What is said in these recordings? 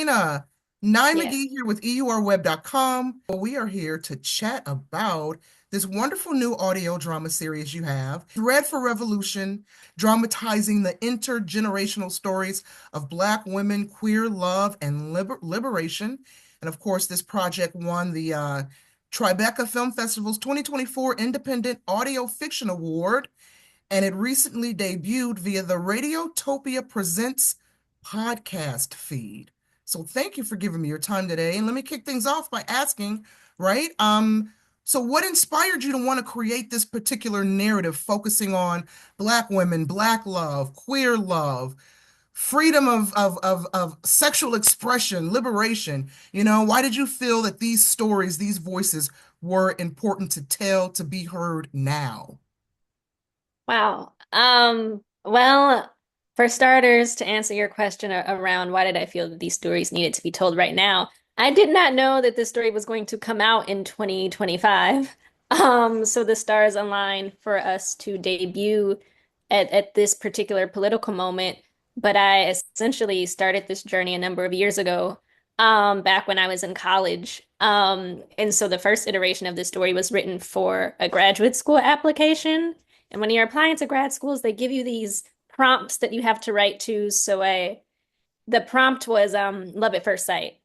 Jana. Nye Yes. McGee here with EURweb.com. We are here to chat about this wonderful new audio drama series you have, Thread for Revolution, dramatizing the intergenerational stories of Black women, queer love, and liberation. And of course, this project won the Tribeca Film Festival's 2024 Independent Audio Fiction Award, and it recently debuted via the Radiotopia Presents podcast feed. So thank you for giving me your time today. And let me kick things off by asking, right? So what inspired you to want to create this particular narrative focusing on Black women, Black love, queer love, freedom of sexual expression, liberation? Why did you feel that these stories, these voices were important to tell, to be heard now? Wow. Well, for starters, to answer your question around why did I feel that these stories needed to be told right now, I did not know that this story was going to come out in 2025. So the stars aligned for us to debut at this particular political moment. But I essentially started this journey a number of years ago, back when I was in college. And so the first iteration of this story was written for a graduate school application. And when you're applying to grad schools, they give you these prompts that you have to write to. The prompt was love at first sight.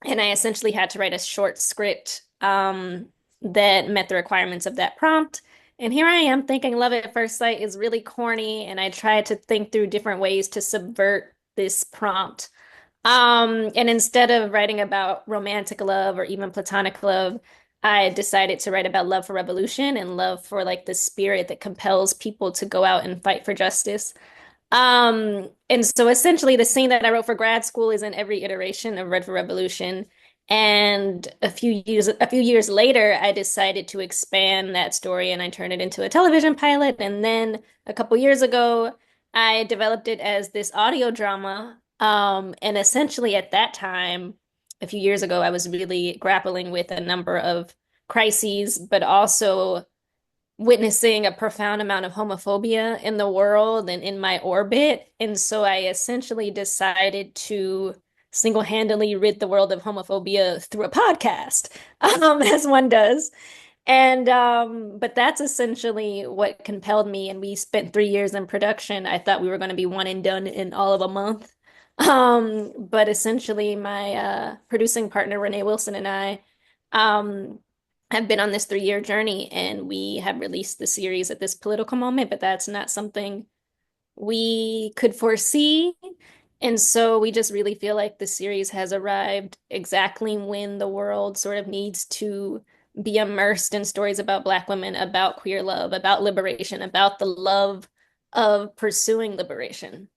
And I essentially had to write a short script that met the requirements of that prompt. And here I am thinking love at first sight is really corny. And I tried to think through different ways to subvert this prompt. And instead of writing about romantic love or even platonic love, I decided to write about love for revolution and love for like the spirit that compels people to go out and fight for justice. And so essentially the scene that I wrote for grad school is in every iteration of Red for Revolution. And a few years later, I decided to expand that story and I turned it into a television pilot. And then a couple years ago, I developed it as this audio drama. And essentially at that time, a few years ago, I was really grappling with a number of crises, but also witnessing a profound amount of homophobia in the world and in my orbit. And so I essentially decided to single-handedly rid the world of homophobia through a podcast, as one does. And but that's essentially what compelled me. And we spent 3 years in production. I thought we were going to be one and done in all of a month. But essentially my producing partner Renee Wilson and I um have been on this 3 year journey and we have released the series at this political moment, but that's not something we could foresee. And so we just really feel like the series has arrived exactly when the world sort of needs to be immersed in stories about Black women, about queer love, about liberation, about the love of pursuing liberation.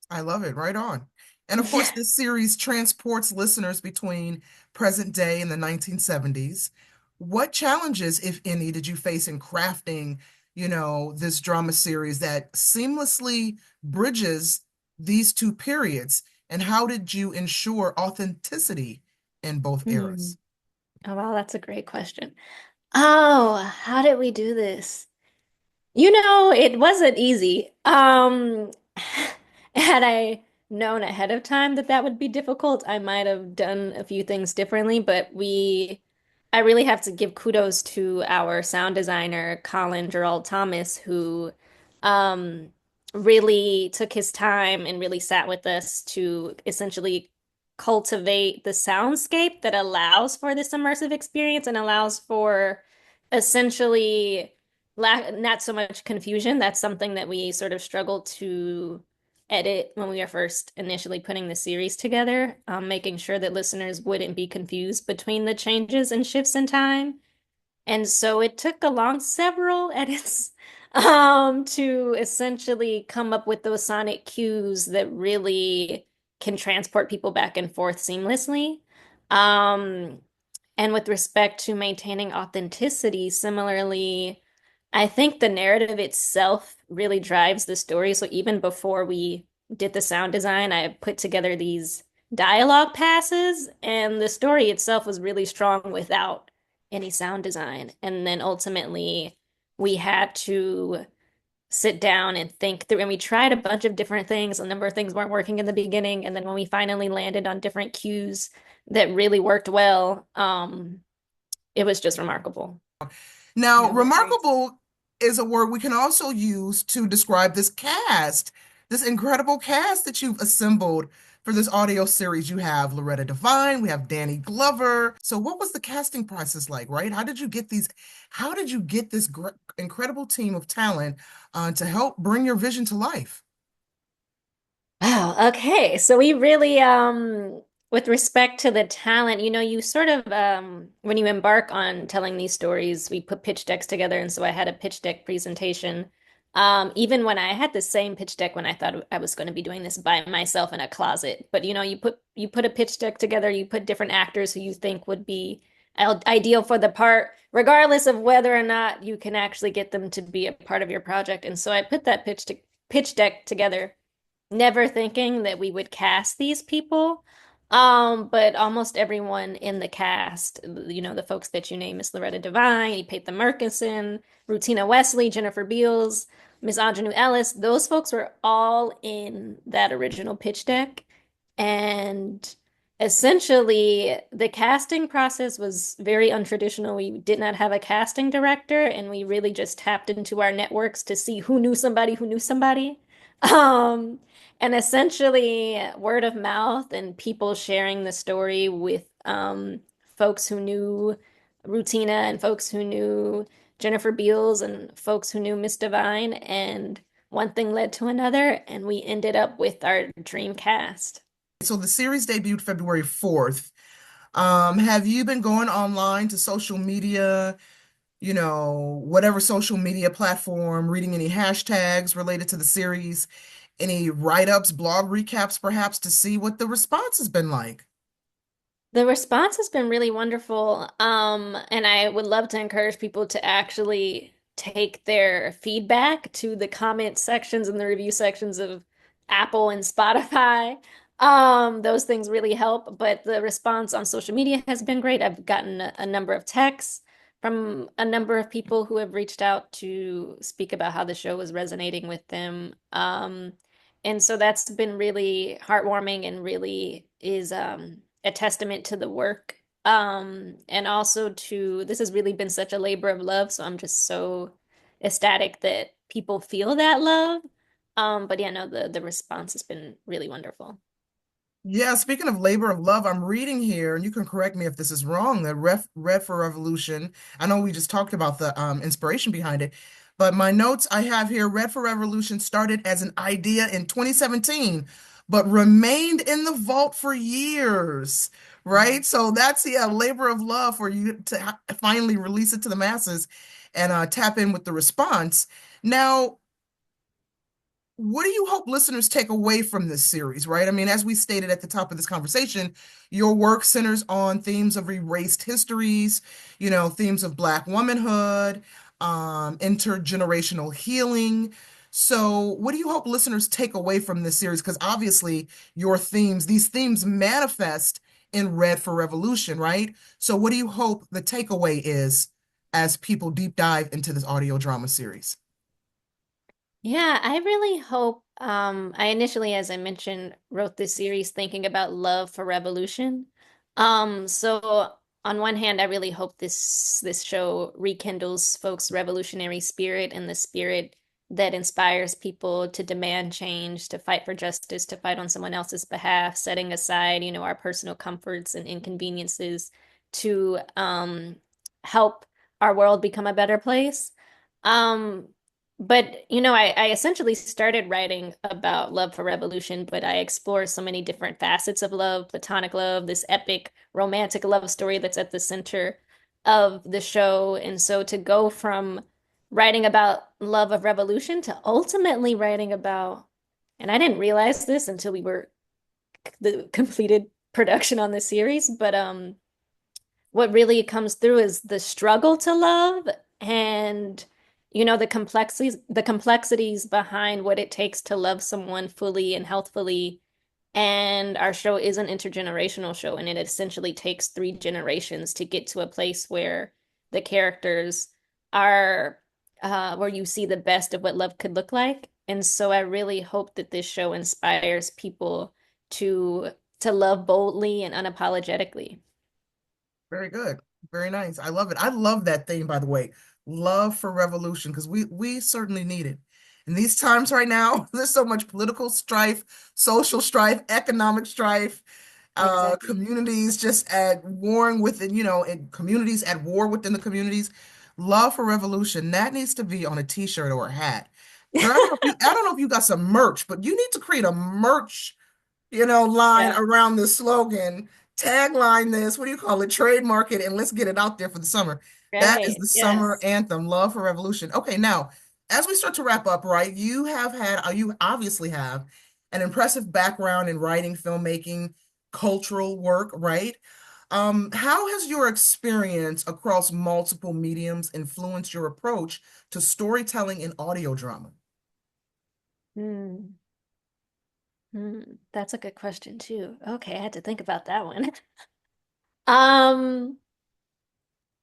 I love it. Right on. And of course, this series transports listeners between present day and the 1970s. What challenges, if any, did you face in crafting, this drama series that seamlessly bridges these two periods? And how did you ensure authenticity in both Hmm. eras? Oh, wow, that's a great question. Oh, how did we do this? It wasn't easy. Had I known ahead of time that that would be difficult, I might have done a few things differently, I really have to give kudos to our sound designer, Colin Gerald Thomas, who um, really took his time and really sat with us to essentially cultivate the soundscape that allows for this immersive experience and allows for essentially not so much confusion. That's something that we sort of struggled to edit when we were first initially putting the series together, making sure that listeners wouldn't be confused between the changes and shifts in time. And so it took along several edits to essentially come up with those sonic cues that really can transport people back and forth seamlessly. Um, and with respect to maintaining authenticity, similarly, I think the narrative itself really drives the story. So even before we did the sound design, I put together these dialogue passes, and the story itself was really strong without any sound design. And then ultimately, we had to sit down and think through. And we tried a bunch of different things. A number of things weren't working in the beginning. And then when we finally landed on different cues that really worked well, it was just remarkable. Now, Yeah, what were yours? remarkable is a word we can also use to describe this cast, this incredible cast that you've assembled for this audio series. You have Loretta Devine, we have Danny Glover. So, what was the casting process like, right? How did you get this incredible team of talent to help bring your vision to life? Wow, okay. So we really with respect to the talent, you sort of when you embark on telling these stories, we put pitch decks together, and so I had a pitch deck presentation. Even when I had the same pitch deck when I thought I was going to be doing this by myself in a closet. But you put a pitch deck together, you put different actors who you think would be ideal for the part, regardless of whether or not you can actually get them to be a part of your project. And so I put that pitch deck together never thinking that we would cast these people. But almost everyone in the cast, the folks that you name, Miss Loretta Devine, Peyton Murkison, Rutina Wesley, Jennifer Beals, Miss Aunjanue Ellis, those folks were all in that original pitch deck. And essentially, the casting process was very untraditional. We did not have a casting director, and we really just tapped into our networks to see who knew somebody who knew somebody. Um, and essentially, word of mouth and people sharing the story with folks who knew Rutina and folks who knew Jennifer Beals and folks who knew Miss Divine. And one thing led to another, and we ended up with our dream cast. So, the series debuted February 4th. Have you been going online to social media, whatever social media platform, reading any hashtags related to the series, any write-ups, blog recaps, perhaps, to see what the response has been like? The response has been really wonderful. And I would love to encourage people to actually take their feedback to the comment sections and the review sections of Apple and Spotify. Those things really help, but the response on social media has been great. I've gotten a number of texts from a number of people who have reached out to speak about how the show was resonating with them. And so that's been really heartwarming and really is a testament to the work. And also to this has really been such a labor of love. So I'm just so ecstatic that people feel that love. But yeah, no, the response has been really wonderful. Yeah, speaking of labor of love, I'm reading here, and you can correct me if this is wrong, that Red for Revolution. I know we just talked about the inspiration behind it, but my notes I have here, Red for Revolution started as an idea in 2017, but remained in the vault for years, right? So that's, yeah, labor of love for you to finally release it to the masses and tap in with the response. Now, what do you hope listeners take away from this series, right? I mean, as we stated at the top of this conversation, your work centers on themes of erased histories, themes of Black womanhood, intergenerational healing. So, what do you hope listeners take away from this series? Because obviously, these themes manifest in Red for Revolution, right? So, what do you hope the takeaway is as people deep dive into this audio drama series? Yeah, I really hope I initially, as I mentioned, wrote this series thinking about love for revolution. So on one hand, I really hope this show rekindles folks' revolutionary spirit and the spirit that inspires people to demand change, to fight for justice, to fight on someone else's behalf, setting aside, our personal comforts and inconveniences to help our world become a better place. Um, but I essentially started writing about love for revolution, but I explore so many different facets of love, platonic love, this epic romantic love story that's at the center of the show. And so to go from writing about love of revolution to ultimately writing about, and I didn't realize this until we were the completed production on the series, but what really comes through is the struggle to love and the complexities behind what it takes to love someone fully and healthfully. And our show is an intergenerational show, and it essentially takes 3 generations to get to a place where the characters are where you see the best of what love could look like. And so I really hope that this show inspires people to to love boldly and unapologetically. Very good. Very nice. I love it. I love that theme, by the way. Love for revolution, because we certainly need it. In these times right now, there's so much political strife, social strife, economic strife, Exactly. communities just at warring within, and communities at war within the communities. Love for revolution. That needs to be on a t-shirt or a hat. Girl, I don't know if you got some merch, but you need to create a merch line Yeah. around this slogan, tagline this, what do you call it, trademark it, and let's get it out there for the summer. That is Right. the summer Yes. anthem, Love for Revolution. Okay, now, as we start to wrap up, right, you obviously have an impressive background in writing, filmmaking, cultural work, right? How has your experience across multiple mediums influenced your approach to storytelling in audio drama? Hmm. Hmm. That's a good question too. Okay, I had to think about that one. Um,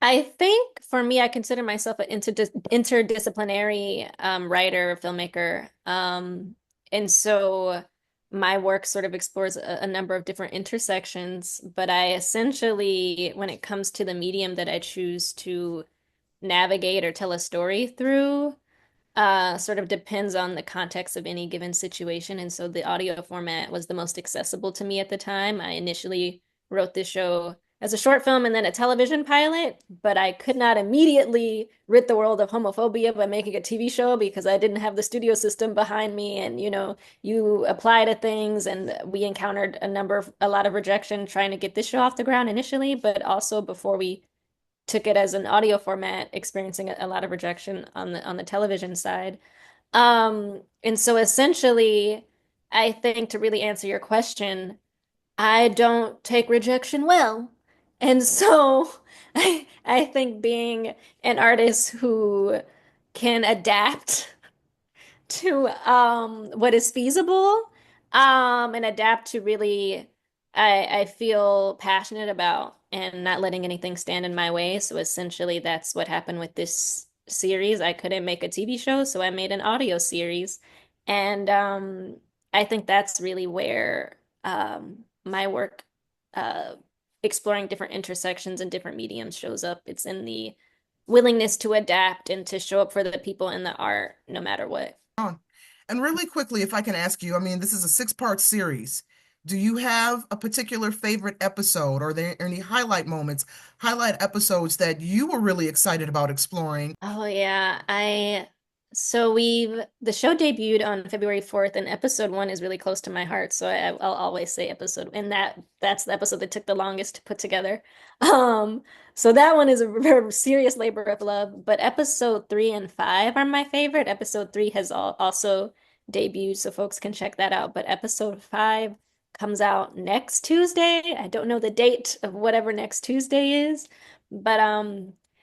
I think for me, I consider myself an interdisciplinary writer, filmmaker. And so my work sort of explores a number of different intersections, but I essentially, when it comes to the medium that I choose to navigate or tell a story through, sort of depends on the context of any given situation. And so the audio format was the most accessible to me at the time. I initially wrote this show as a short film and then a television pilot, but I could not immediately rid the world of homophobia by making a TV show because I didn't have the studio system behind me. And, you apply to things, and we encountered a lot of rejection trying to get this show off the ground initially, but also before we took it as an audio format, experiencing a lot of rejection on the television side. And so essentially, I think to really answer your question, I don't take rejection well. And so I think being an artist who can adapt to what is feasible and adapt to really I feel passionate about and not letting anything stand in my way. So essentially that's what happened with this series. I couldn't make a TV show, so I made an audio series. And I think that's really where my work uh exploring different intersections and different mediums shows up. It's in the willingness to adapt and to show up for the people in the art no matter what. On. And really quickly, if I can ask you, I mean, this is a six-part series. Do you have a particular favorite episode? Or are there any highlight episodes that you were really excited about exploring? Oh yeah, so the show debuted on February 4th, and episode 1 is really close to my heart, so I'll always say episode, and that's the episode that took the longest to put together. Um so that one is a very serious labor of love, but episode 3 and 5 are my favorite. Episode 3 has also debuted, so folks can check that out, but episode 5 comes out next Tuesday. I don't know the date of whatever next Tuesday is, but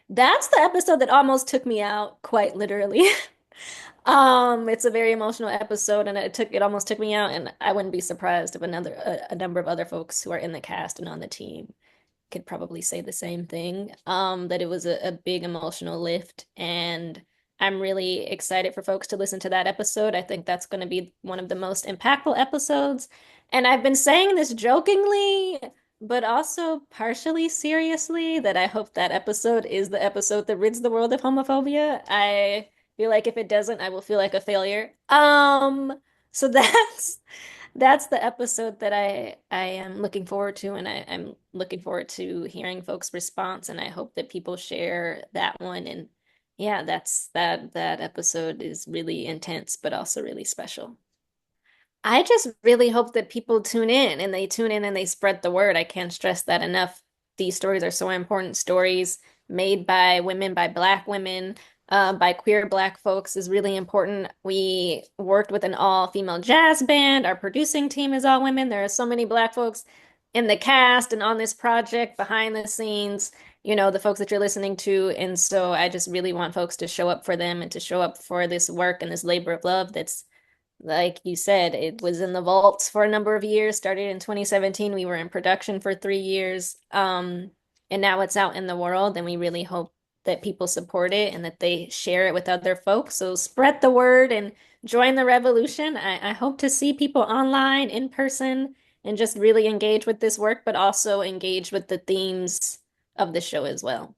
that's the episode that almost took me out, quite literally. It's a very emotional episode, and it almost took me out, and I wouldn't be surprised if a number of other folks who are in the cast and on the team could probably say the same thing. That it was a big emotional lift, and I'm really excited for folks to listen to that episode. I think that's going to be one of the most impactful episodes. And I've been saying this jokingly, but also partially seriously, that I hope that episode is the episode that rids the world of homophobia. I feel like if it doesn't, I will feel like a failure. So that's the episode that I am looking forward to, and I'm looking forward to hearing folks' response, and I hope that people share that one. And yeah, that episode is really intense, but also really special. I just really hope that people tune in and they tune in and they spread the word. I can't stress that enough. These stories are so important. Stories made by women, by Black women, by queer Black folks is really important. We worked with an all-female jazz band. Our producing team is all women. There are so many Black folks in the cast and on this project, behind the scenes, the folks that you're listening to. And so I just really want folks to show up for them and to show up for this work and this labor of love that's, like you said, it was in the vaults for a number of years, started in 2017. We were in production for 3 years. And now it's out in the world, and we really hope that people support it and that they share it with other folks. So spread the word and join the revolution. I hope to see people online, in person, and just really engage with this work, but also engage with the themes of the show as well.